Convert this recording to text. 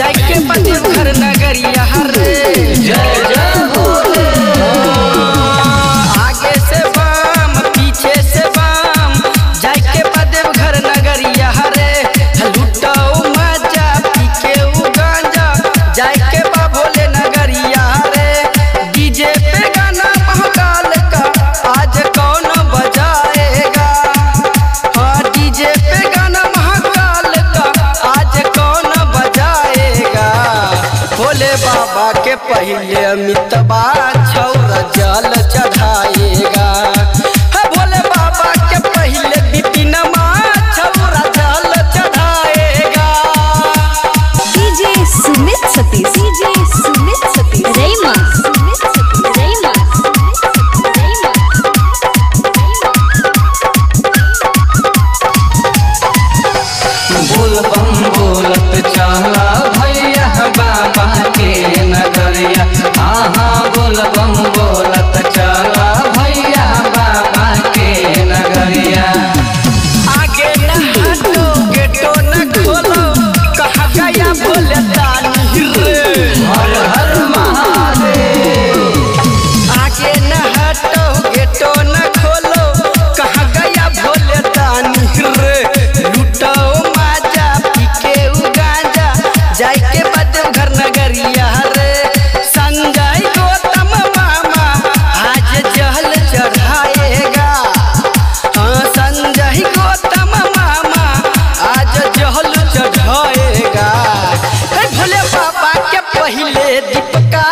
जाके बदे घर नगरिया रे जय जय भोले। आगे से बम पीछे से बम जाके बदे घर नगरिया रे लुटाओ मजा पी के गांजा जाके बा भोले नगरिया रे डीजे पे गाना महाकाल का आज कौन बजाएगा। हाँ डीजे पे गाना महाकाल का आज कौन बजाएगा। भोले बाबा के पहले अमितबा छौरा जल चढ़ाएगा। भोले बाबा के पहले बिपिनमा छौरा जल चढ़ाएगा। डीजे सुमित सतीश, डीजे सुमित सतीश रेमा, सुमित सतीश रेमा, बोल बम बोलत चला भैया बाबा के नगरिया। हाँ बोल बम बोलत चला भैया बाबा के नगरिया। आगे न हटो गेटो न खोलो कहाँ गया भोले तानी रे। हर हर महादेव। आगे न हटो गेटो न खोलो कहाँ गया भोले तानी रे। लुटाओ माजा पी के गांजा जाके बदे घर नगरिया रे। संजय गौतम मामा आज जल चढ़ाएगा। हाँ संजय गौतम मामा आज जल चढ़ाएगा। भोले बाबा के पहले दीपका